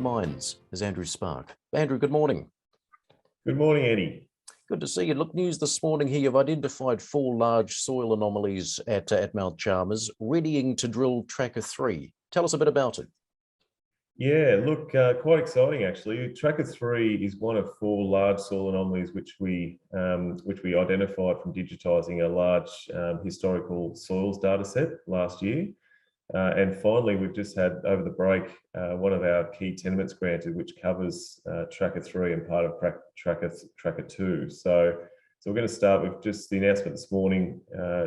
QMines is Andrew Sparke. Andrew, good morning. Good morning, Eddie. Good to see you. Look, news this morning here, you've identified 4 large soil anomalies at Mt Chalmers, readying to drill Tracker 3. Tell us a bit about it. Yeah, look, quite exciting actually. Tracker 3 is one of 4 large soil anomalies which we identified from digitising a large historical soils data set last year. And finally, we've just had over the break one of our key tenements granted, which covers Tracker 3 and part of Tracker 2. So we're going to start with just the announcement this morning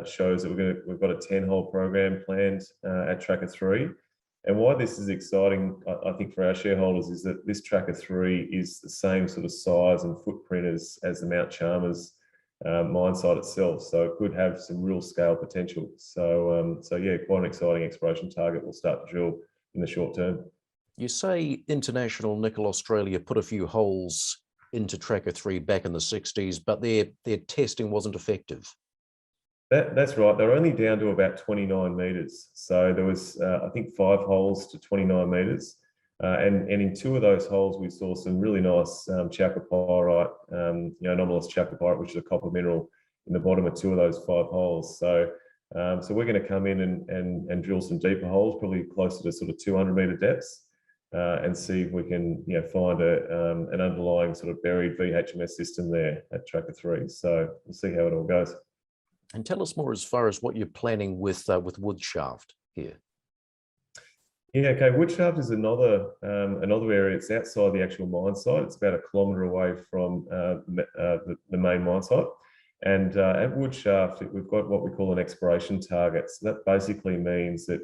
shows that we've got a 10-hole program planned at Tracker 3. And why this is exciting, I think, for our shareholders is that this Tracker 3 is the same sort of size and footprint as the Mt Chalmers mine site itself. So it could have some real scale potential. So yeah, quite an exciting exploration target. We'll start to drill in the short term. You say International Nickel Australia put a few holes into Tracker 3 back in the 60s, but their testing wasn't effective. That's right. They're only down to about 29 metres. So there was, I think, 5 holes to 29 metres. And in 2 of those holes, we saw some really nice chalcopyrite, anomalous chalcopyrite, which is a copper mineral in the bottom of 2 of those 5 holes. So we're going to come in and drill some deeper holes, probably closer to sort of 200-metre depths, and see if we can find an underlying sort of buried VHMS system there at Tracker 3. So we'll see how it all goes. And tell us more as far as what you're planning with Woodshaft here. Yeah, okay. Woodshaft is another area. It's outside the actual mine site. It's about 1 kilometre away from the main mine site. And at Woodshaft, we've got what we call an exploration target. So that basically means that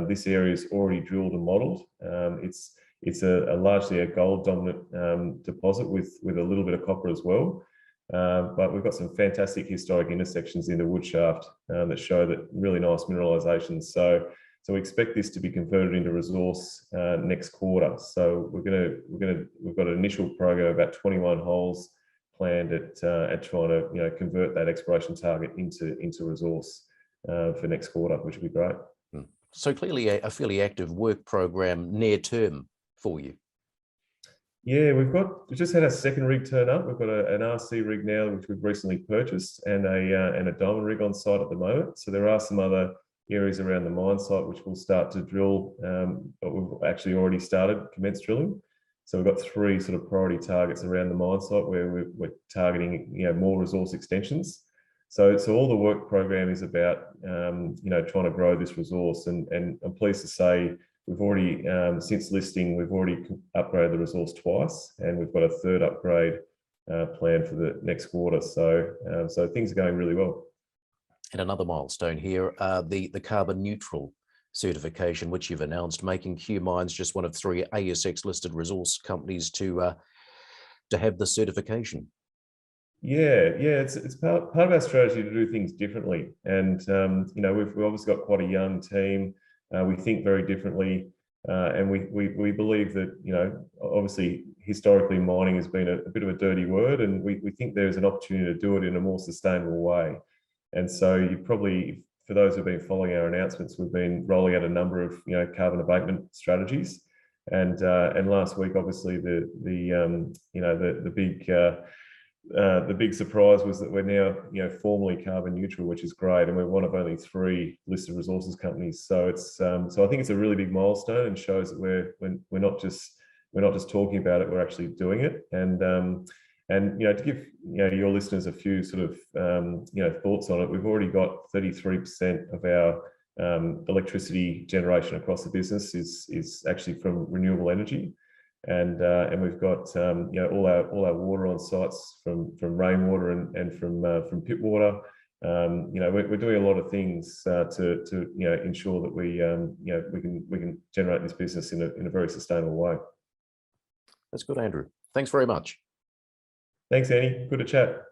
this area is already drilled and modelled. It's largely a gold dominant deposit with a little bit of copper as well. But we've got some fantastic historic intersections in the Woodshaft that show that really nice mineralisation. So we expect this to be converted into resource next quarter. So we've got an initial program of about 21 holes planned at trying to convert that exploration target into resource for next quarter, which would be great. So clearly a fairly active work program near term for you. Yeah, we've just had a second rig turn up. We've got an RC rig now, which we've recently purchased, and a diamond rig on site at the moment. So there are some other areas around the mine site which we'll start to drill, but we've actually already commenced drilling. So we've got 3 sort of priority targets around the mine site where we're targeting more resource extensions. So all the work program is about trying to grow this resource, and I'm pleased to say we've already since listing we've already upgraded the resource twice, and we've got a 3rd upgrade planned for the next quarter. So things are going really well. And another milestone here, the carbon neutral certification, which you've announced, making QMines just one of 3 ASX listed resource companies to have the certification. Yeah, it's part of our strategy to do things differently. And we've obviously got quite a young team. We think very differently, and we believe that obviously historically mining has been a bit of a dirty word, and we think there's an opportunity to do it in a more sustainable way. And so you probably, for those who've been following our announcements, we've been rolling out a number of carbon abatement strategies, and last week obviously the big surprise was that we're now formally carbon neutral, which is great, and we're one of only 3 listed resources companies. So it's so I think it's a really big milestone and shows that we're not just talking about it, we're actually doing it. And to give your listeners a few sort of thoughts on it, we've already got 33% of our electricity generation across the business is actually from renewable energy, and we've got all our water on sites from rainwater and from pit water. We're doing a lot of things to ensure that we can generate this business in a very sustainable way. That's good, Andrew. Thanks very much. Thanks, Annie. Good to chat.